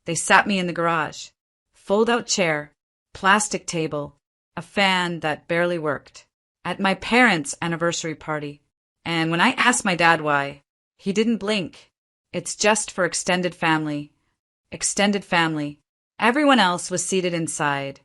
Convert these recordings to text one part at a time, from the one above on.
They sat me in the garage. Fold-out chair, plastic table, a fan that barely worked. At my parents' anniversary party. And when I asked my dad why, he didn't blink. It's just for extended family. Extended family. Everyone else was seated inside.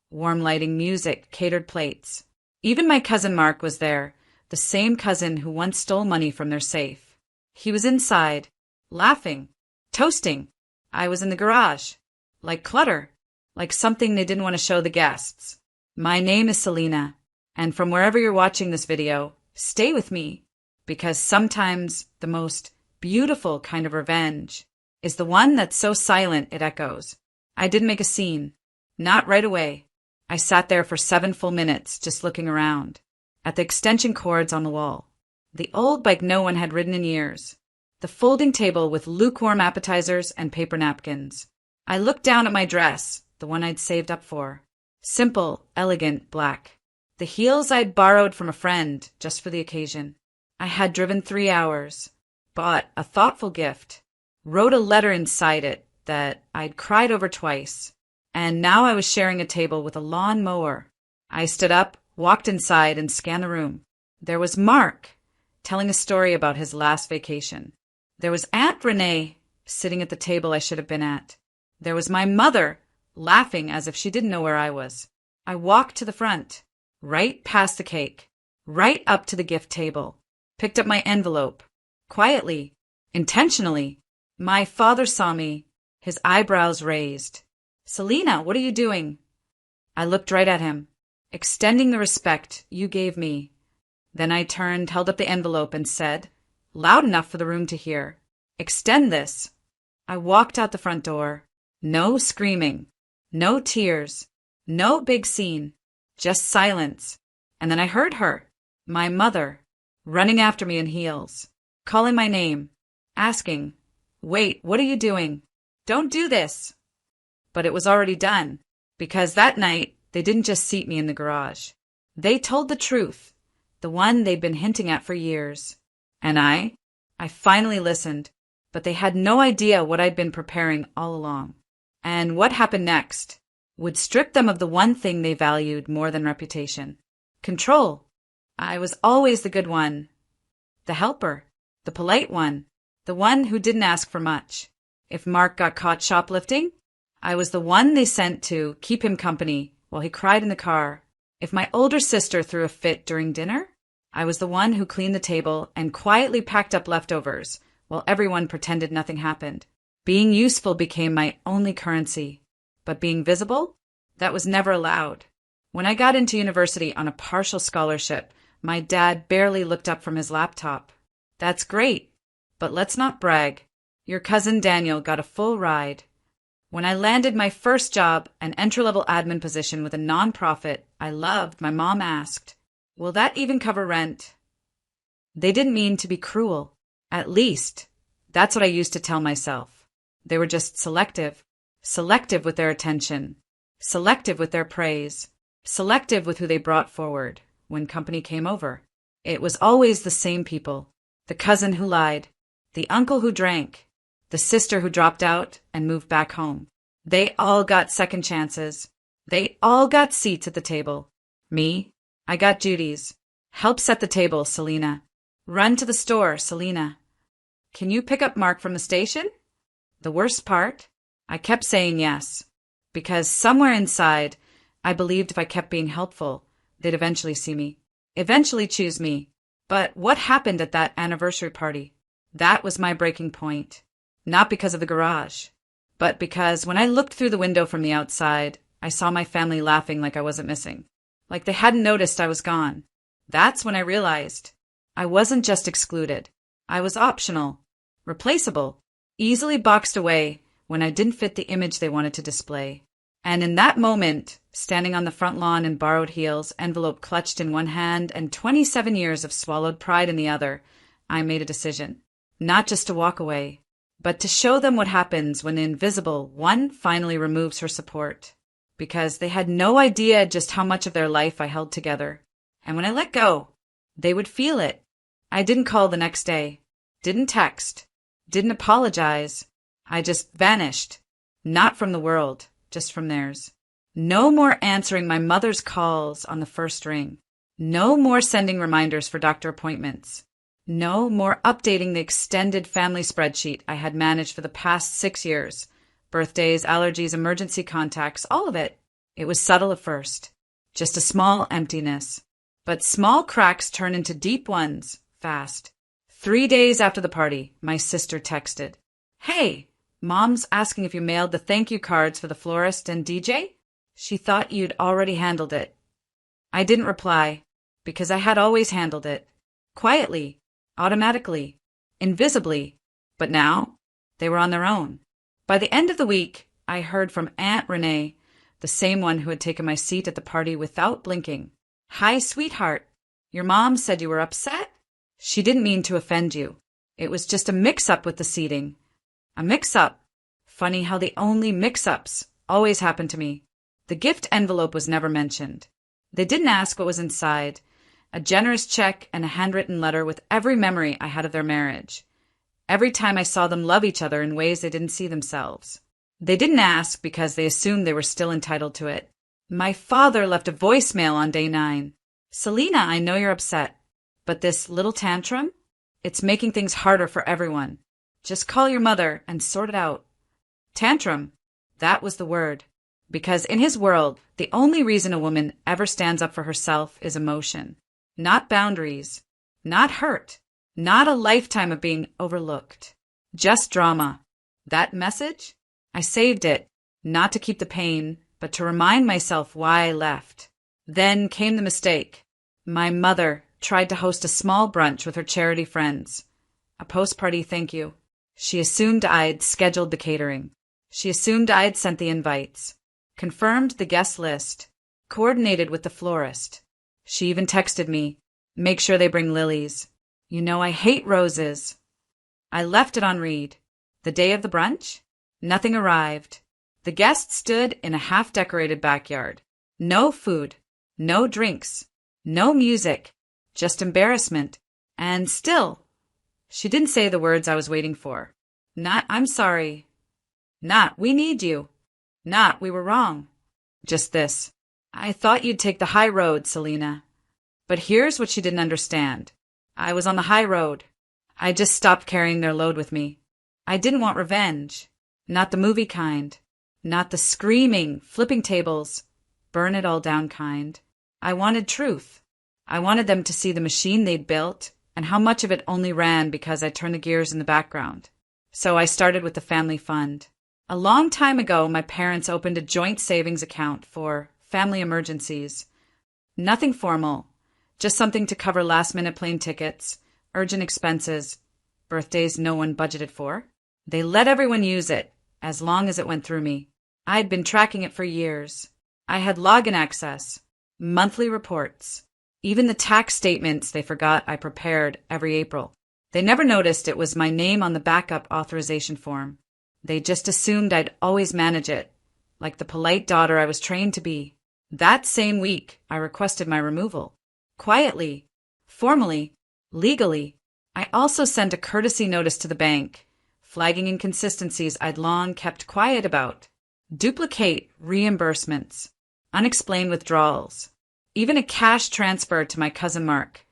Warm lighting, music, catered plates. Even my cousin Mark was there, the same cousin who once stole money from their safe. He was inside, laughing, toasting. I was in the garage, like clutter, like something they didn't want to show the guests. My name is Selena, and from wherever you're watching this video, stay with me, because sometimes the most beautiful kind of revenge is the one that's so silent it echoes. I didn't make a scene. Not right away. I sat there for 7 full minutes just looking around, at the extension cords on the wall, the old bike no one had ridden in years, the folding table with lukewarm appetizers and paper napkins. I looked down at my dress, the one I'd saved up for. Simple, elegant, black. The heels I'd borrowed from a friend just for the occasion. I had driven 3 hours, bought a thoughtful gift, wrote a letter inside it that I'd cried over twice, and now I was sharing a table with a lawn mower. I stood up, walked inside, and scanned the room. There was Mark, telling a story about his last vacation. There was Aunt Renee, sitting at the table I should have been at. There was my mother, laughing as if she didn't know where I was. I walked to the front, right past the cake, right up to the gift table, picked up my envelope. Quietly, intentionally, my father saw me, his eyebrows raised. "Selena, what are you doing?" I looked right at him, extending the respect you gave me. Then I turned, held up the envelope, and said, loud enough for the room to hear, "Extend this." I walked out the front door. No screaming, no tears, no big scene, just silence. And then I heard her, my mother, running after me in heels, calling my name, asking, "Wait, what are you doing? Don't do this." But it was already done, because that night they didn't just seat me in the garage. They told the truth, the one they'd been hinting at for years. And I finally listened, but they had no idea what I'd been preparing all along. And what happened next would strip them of the one thing they valued more than reputation. Control. I was always the good one, the helper, the polite one, the one who didn't ask for much. If Mark got caught shoplifting, I was the one they sent to keep him company while he cried in the car. If my older sister threw a fit during dinner, I was the one who cleaned the table and quietly packed up leftovers while everyone pretended nothing happened. Being useful became my only currency, but being visible, that was never allowed. When I got into university on a partial scholarship, my dad barely looked up from his laptop. "That's great, but let's not brag. Your cousin Daniel got a full ride." When I landed my first job, an entry-level admin position with a nonprofit I loved, my mom asked, "Will that even cover rent?" They didn't mean to be cruel. At least, that's what I used to tell myself. They were just selective. Selective with their attention. Selective with their praise. Selective with who they brought forward when company came over. It was always the same people. The cousin who lied. The uncle who drank. The sister who dropped out and moved back home. They all got second chances. They all got seats at the table. Me, I got duties. Help set the table, Selena. Run to the store, Selena. Can you pick up Mark from the station? The worst part? I kept saying yes, because somewhere inside, I believed if I kept being helpful, they'd eventually see me, eventually choose me. But what happened at that anniversary party? That was my breaking point. Not because of the garage, but because when I looked through the window from the outside, I saw my family laughing like I wasn't missing, like they hadn't noticed I was gone. That's when I realized I wasn't just excluded. I was optional, replaceable, easily boxed away when I didn't fit the image they wanted to display. And in that moment, standing on the front lawn in borrowed heels, envelope clutched in one hand and 27 years of swallowed pride in the other, I made a decision. Not just to walk away, but to show them what happens when the invisible one finally removes her support. Because they had no idea just how much of their life I held together. And when I let go, they would feel it. I didn't call the next day, didn't text, didn't apologize. I just vanished. Not from the world, just from theirs. No more answering my mother's calls on the first ring. No more sending reminders for doctor appointments. No more updating the extended family spreadsheet I had managed for the past 6 years. Birthdays, allergies, emergency contacts, all of it. It was subtle at first. Just a small emptiness. But small cracks turn into deep ones, fast. 3 days after the party, my sister texted, "Hey, Mom's asking if you mailed the thank you cards for the florist and DJ? She thought you'd already handled it." I didn't reply, because I had always handled it. Quietly, automatically, invisibly. But now, they were on their own. By the end of the week, I heard from Aunt Renee, the same one who had taken my seat at the party without blinking. "Hi, sweetheart. Your mom said you were upset? She didn't mean to offend you. It was just a mix-up with the seating." A mix-up. Funny how the only mix-ups always happen to me. The gift envelope was never mentioned. They didn't ask what was inside. A generous check and a handwritten letter with every memory I had of their marriage. Every time I saw them love each other in ways they didn't see themselves. They didn't ask because they assumed they were still entitled to it. My father left a voicemail on day 9. "Selena, I know you're upset, but this little tantrum, it's making things harder for everyone. Just call your mother and sort it out." Tantrum. That was the word. Because in his world, the only reason a woman ever stands up for herself is emotion. Not boundaries. Not hurt. Not a lifetime of being overlooked. Just drama. That message? I saved it, not to keep the pain, but to remind myself why I left. Then came the mistake. My mother tried to host a small brunch with her charity friends. A post-party thank you. She assumed I'd scheduled the catering. She assumed I'd sent the invites. Confirmed the guest list. Coordinated with the florist. She even texted me, "Make sure they bring lilies. You know I hate roses." I left it on read. The day of the brunch? Nothing arrived. The guests stood in a half-decorated backyard. No food. No drinks. No music. Just embarrassment. And still, she didn't say the words I was waiting for. Not, "I'm sorry." Not, "We need you." Not, "We were wrong." Just this, "I thought you'd take the high road, Selena." But here's what she didn't understand. I was on the high road. I just stopped carrying their load with me. I didn't want revenge. Not the movie kind. Not the screaming, flipping tables, burn it all down kind. I wanted truth. I wanted them to see the machine they'd built and how much of it only ran because I turned the gears in the background. So I started with the family fund. A long time ago, my parents opened a joint savings account for family emergencies. Nothing formal, just something to cover last-minute plane tickets, urgent expenses, birthdays no one budgeted for. They let everyone use it, as long as it went through me. I'd been tracking it for years. I had login access, monthly reports, even the tax statements they forgot I prepared every April. They never noticed it was my name on the backup authorization form. They just assumed I'd always manage it, like the polite daughter I was trained to be. That same week, I requested my removal. Quietly, formally, legally. I also sent a courtesy notice to the bank, flagging inconsistencies I'd long kept quiet about. Duplicate reimbursements, unexplained withdrawals, even a cash transfer to my cousin Mark.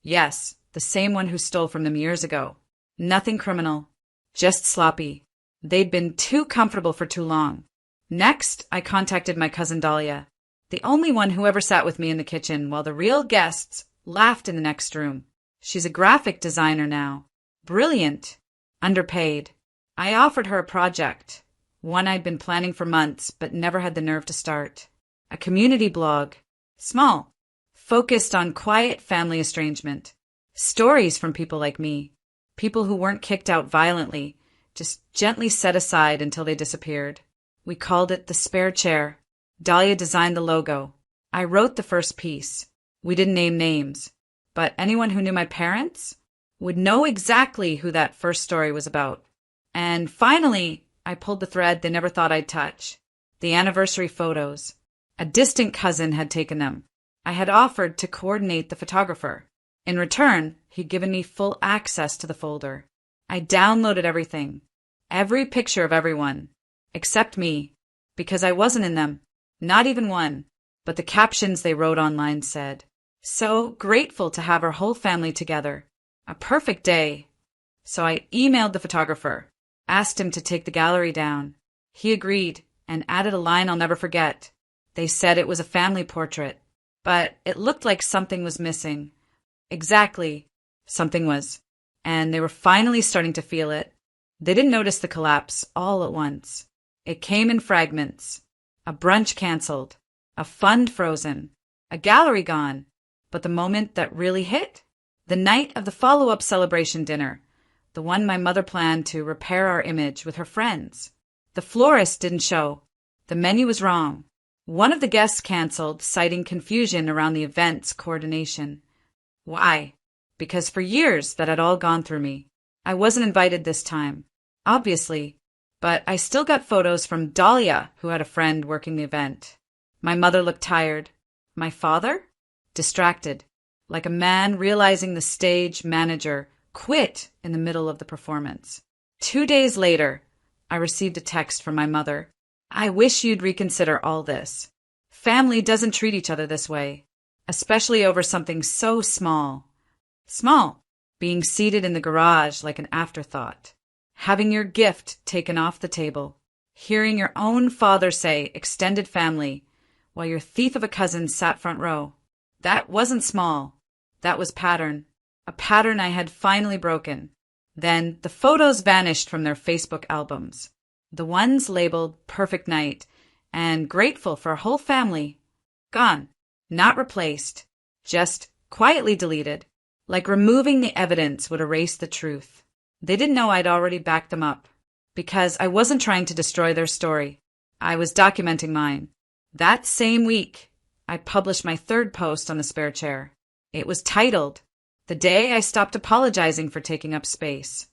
Yes, the same one who stole from them years ago. Nothing criminal, just sloppy. They'd been too comfortable for too long. Next, I contacted my cousin Dahlia, the only one who ever sat with me in the kitchen while the real guests laughed in the next room. She's a graphic designer now. Brilliant. Underpaid. I offered her a project, one I'd been planning for months but never had the nerve to start. A community blog. Small. Focused on quiet family estrangement. Stories from people like me. People who weren't kicked out violently, just gently set aside until they disappeared. We called it The Spare Chair. Dahlia designed the logo. I wrote the first piece. We didn't name names, but anyone who knew my parents would know exactly who that first story was about. And finally, I pulled the thread they never thought I'd touch. The anniversary photos. A distant cousin had taken them. I had offered to coordinate the photographer. In return, he'd given me full access to the folder. I downloaded everything. Every picture of everyone. except me, because I wasn't in them, not even one. But the captions they wrote online said, "So grateful to have our whole family together. A perfect day." So I emailed the photographer, asked him to take the gallery down. He agreed and added a line I'll never forget. They said it was a family portrait, but it looked like something was missing. Exactly, something was. And they were finally starting to feel it. They didn't notice the collapse all at once. It came in fragments. A brunch canceled, a fund frozen, a gallery gone. But the moment that really hit? The night of the follow-up celebration dinner, the one my mother planned to repair our image with her friends. The florist didn't show. The menu was wrong. One of the guests canceled, citing confusion around the event's coordination. Why? Because for years that had all gone through me. I wasn't invited this time, obviously, but I still got photos from Dahlia, who had a friend working the event. My mother looked tired. My father? Distracted, like a man realizing the stage manager quit in the middle of the performance. 2 days later, I received a text from my mother. "I wish you'd reconsider all this. Family doesn't treat each other this way, especially over something so small. Small, being seated in the garage like an afterthought, having your gift taken off the table, hearing your own father say extended family while your thief of a cousin sat front row. That wasn't small. That was pattern. A pattern I had finally broken." Then the photos vanished from their Facebook albums. The ones labeled Perfect Night and Grateful for a Whole Family. Gone. Not replaced. Just quietly deleted. Like removing the evidence would erase the truth. They didn't know I'd already backed them up. Because I wasn't trying to destroy their story. I was documenting mine. That same week, I published my third post on the spare chair. It was titled, "The Day I Stopped Apologizing for Taking Up Space."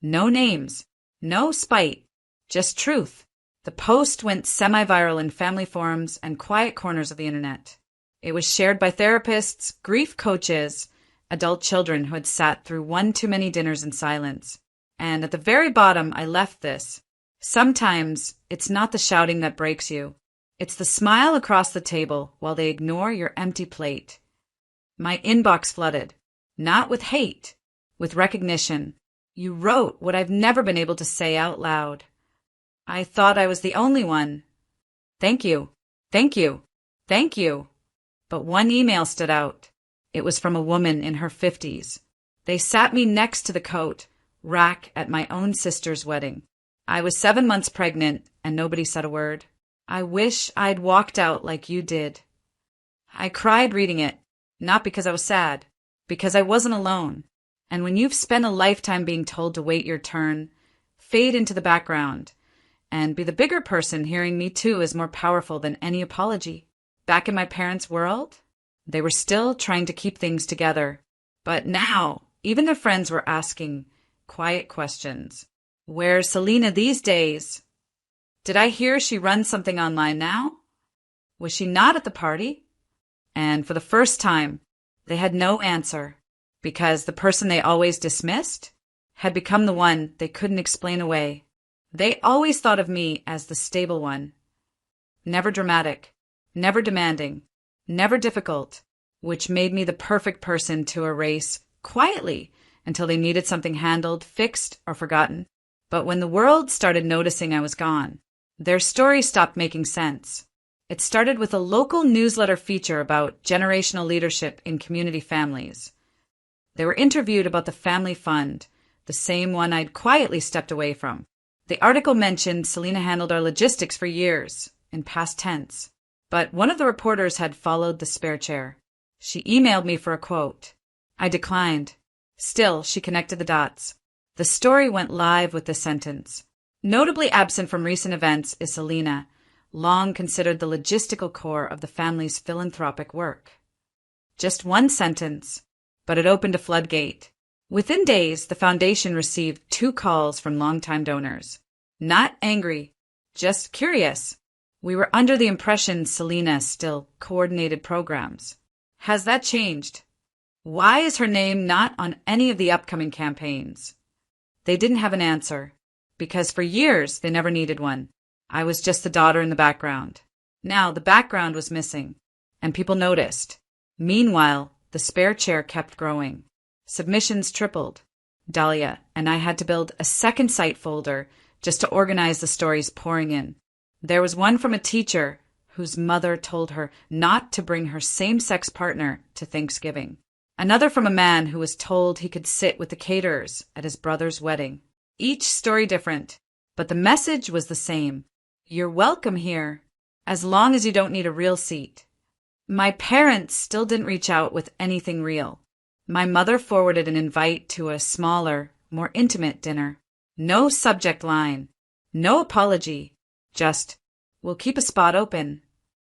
No names, no spite, just truth. The post went semi-viral in family forums and quiet corners of the internet. It was shared by therapists, grief coaches, adult children who had sat through one too many dinners in silence. And at the very bottom, I left this. Sometimes it's not the shouting that breaks you. It's the smile across the table while they ignore your empty plate. My inbox flooded, not with hate, with recognition. You wrote what I've never been able to say out loud. I thought I was the only one. Thank you, thank you, thank you. But one email stood out. It was from a woman in her 50s. They sat me next to the coat rack at my own sister's wedding. I was 7 months pregnant and nobody said a word. I wish I'd walked out like you did. I cried reading it, not because I was sad, because I wasn't alone. And when you've spent a lifetime being told to wait your turn, fade into the background, and be the bigger person, hearing me too is more powerful than any apology. Back in my parents' world, they were still trying to keep things together. But now, even their friends were asking quiet questions. Where's Selena these days? Did I hear she runs something online now? Was she not at the party? And for the first time, they had no answer, because the person they always dismissed had become the one they couldn't explain away. They always thought of me as the stable one. Never dramatic, never demanding, never difficult, which made me the perfect person to erase quietly until they needed something handled, fixed, or forgotten. But when the world started noticing I was gone, their story stopped making sense. It started with a local newsletter feature about generational leadership in community families. They were interviewed about the family fund, the same one I'd quietly stepped away from. The article mentioned Selena handled our logistics for years, in past tense. But one of the reporters had followed the spare chair. She emailed me for a quote. I declined. Still, she connected the dots. The story went live with this sentence. Notably absent from recent events is Selena, long considered the logistical core of the family's philanthropic work. Just one sentence, but it opened a floodgate. Within days, the foundation received 2 calls from longtime donors. Not angry, just curious. We were under the impression Selena still coordinated programs. Has that changed? Why is her name not on any of the upcoming campaigns? They didn't have an answer, because for years they never needed one. I was just the daughter in the background. Now, the background was missing, and people noticed. Meanwhile, the spare chair kept growing. Submissions tripled. Dahlia and I had to build a second site folder just to organize the stories pouring in. There was one from a teacher whose mother told her not to bring her same-sex partner to Thanksgiving. Another from a man who was told he could sit with the caterers at his brother's wedding. Each story different, but the message was the same. You're welcome here, as long as you don't need a real seat. My parents still didn't reach out with anything real. My mother forwarded an invite to a smaller, more intimate dinner. No subject line, no apology, just, we'll keep a spot open.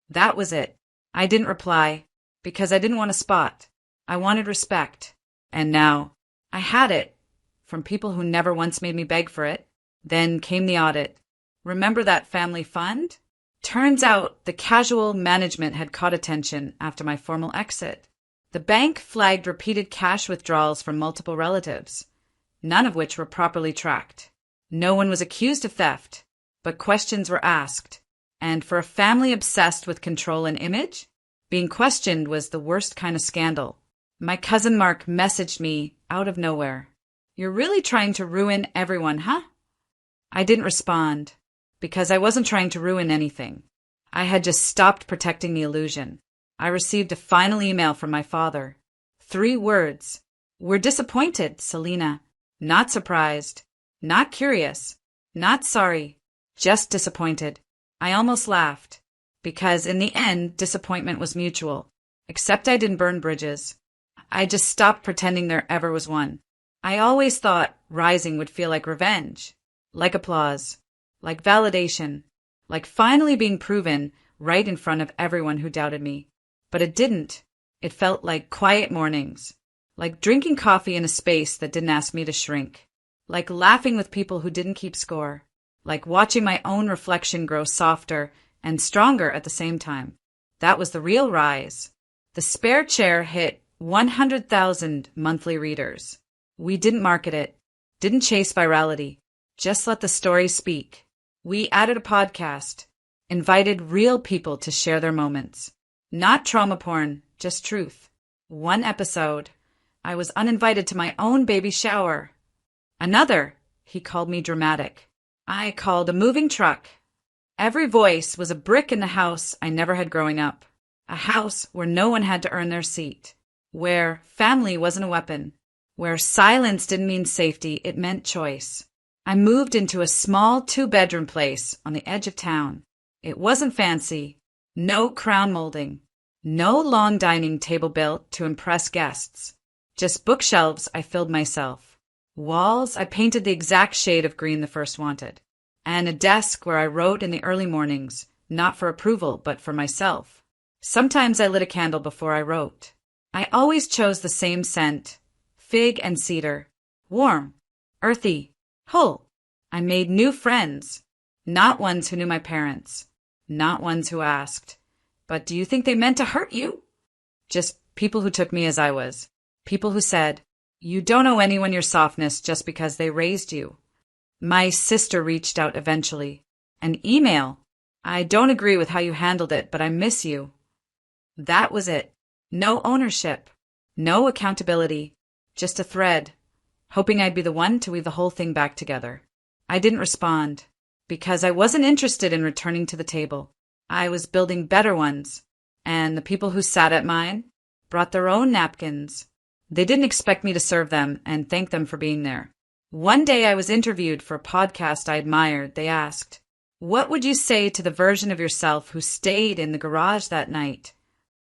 That was it. I didn't reply, because I didn't want a spot. I wanted respect. And now, I had it, from people who never once made me beg for it. Then came the audit. Remember that family fund? Turns out the casual management had caught attention after my formal exit. The bank flagged repeated cash withdrawals from multiple relatives, none of which were properly tracked. No one was accused of theft, but questions were asked. And for a family obsessed with control and image, being questioned was the worst kind of scandal. My cousin Mark messaged me out of nowhere. You're really trying to ruin everyone, huh? I didn't respond, because I wasn't trying to ruin anything. I had just stopped protecting the illusion. I received a final email from my father. 3 words. We're disappointed, Selena. Not surprised. Not curious. Not sorry. Just disappointed. I almost laughed, because in the end, disappointment was mutual. Except I didn't burn bridges. I just stopped pretending there ever was one. I always thought rising would feel like revenge, like applause, like validation, like finally being proven right in front of everyone who doubted me. But it didn't. It felt like quiet mornings, like drinking coffee in a space that didn't ask me to shrink, like laughing with people who didn't keep score, like watching my own reflection grow softer and stronger at the same time. That was the real rise. The spare chair hit 100,000 monthly readers. We didn't market it, didn't chase virality, just let the story speak. We added a podcast, invited real people to share their moments. Not trauma porn, just truth. 1 episode. I was uninvited to my own baby shower. Another, he called me dramatic. I called a moving truck. Every voice was a brick in the house I never had growing up. A house where no one had to earn their seat. Where family wasn't a weapon. Where silence didn't mean safety, it meant choice. I moved into a small 2-bedroom place on the edge of town. It wasn't fancy. No crown molding. No long dining table built to impress guests. Just bookshelves I filled myself. Walls I painted the exact shade of green the first wanted. And a desk where I wrote in the early mornings, not for approval, but for myself. Sometimes I lit a candle before I wrote. I always chose the same scent, fig and cedar. Warm, earthy, whole. I made new friends, not ones who knew my parents. Not ones who asked, but do you think they meant to hurt you? Just people who took me as I was. People who said, you don't owe anyone your softness just because they raised you. My sister reached out eventually. An email. I don't agree with how you handled it, but I miss you. That was it. No ownership. No accountability. Just a thread. Hoping I'd be the one to weave the whole thing back together. I didn't respond. Because I wasn't interested in returning to the table. I was building better ones, and the people who sat at mine brought their own napkins. They didn't expect me to serve them and thank them for being there. One day I was interviewed for a podcast I admired. They asked, what would you say to the version of yourself who stayed in the garage that night?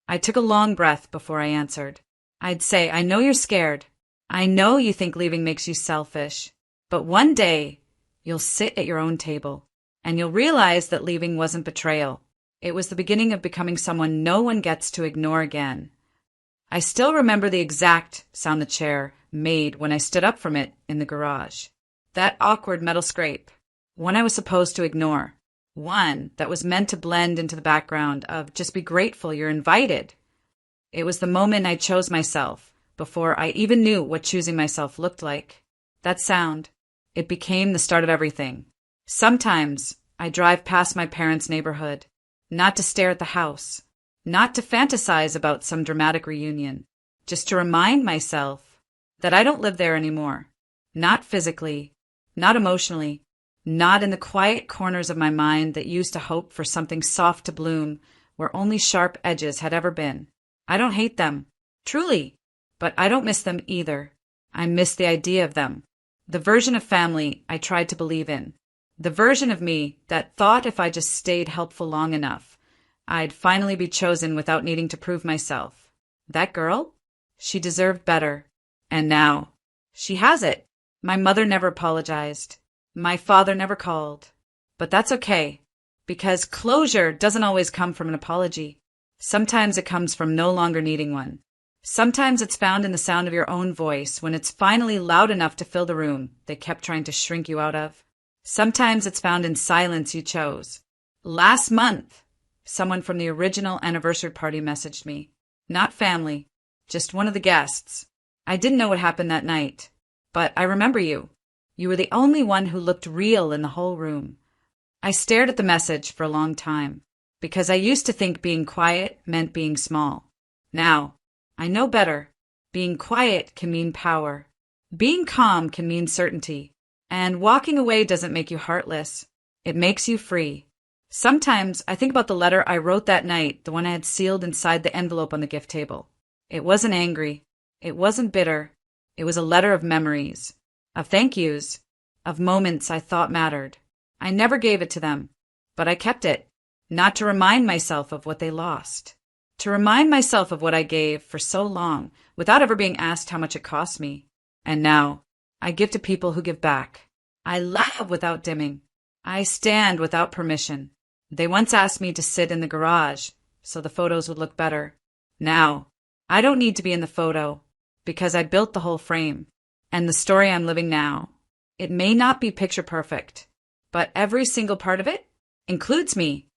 I took a long breath before I answered. I'd say, I know you're scared. I know you think leaving makes you selfish, but one day you'll sit at your own table, and you'll realize that leaving wasn't betrayal. It was the beginning of becoming someone no one gets to ignore again. I still remember the exact sound the chair made when I stood up from it in the garage. That awkward metal scrape, one I was supposed to ignore. One that was meant to blend into the background of just be grateful you're invited. It was the moment I chose myself, before I even knew what choosing myself looked like. That sound. It became the start of everything. Sometimes I drive past my parents' neighborhood, not to stare at the house, not to fantasize about some dramatic reunion, just to remind myself that I don't live there anymore. Not physically, not emotionally, not in the quiet corners of my mind that used to hope for something soft to bloom where only sharp edges had ever been. I don't hate them, truly, but I don't miss them either. I miss the idea of them, the version of family I tried to believe in, the version of me that thought if I just stayed helpful long enough, I'd finally be chosen without needing to prove myself. That girl? She deserved better. And now, she has it. My mother never apologized. My father never called. But that's okay, because closure doesn't always come from an apology. Sometimes it comes from no longer needing one. Sometimes it's found in the sound of your own voice when it's finally loud enough to fill the room they kept trying to shrink you out of. Sometimes it's found in silence you chose. Last month, someone from the original anniversary party messaged me. Not family, just one of the guests. I didn't know what happened that night, but I remember you. You were the only one who looked real in the whole room. I stared at the message for a long time, because I used to think being quiet meant being small. Now, I know better. Being quiet can mean power. Being calm can mean certainty. And walking away doesn't make you heartless. It makes you free. Sometimes I think about the letter I wrote that night, the one I had sealed inside the envelope on the gift table. It wasn't angry. It wasn't bitter. It was a letter of memories, of thank yous, of moments I thought mattered. I never gave it to them, but I kept it, not to remind myself of what they lost, to remind myself of what I gave for so long without ever being asked how much it cost me. And now, I give to people who give back. I love without dimming. I stand without permission. They once asked me to sit in the garage so the photos would look better. Now, I don't need to be in the photo because I built the whole frame. And the story I'm living now, it may not be picture perfect, but every single part of it includes me.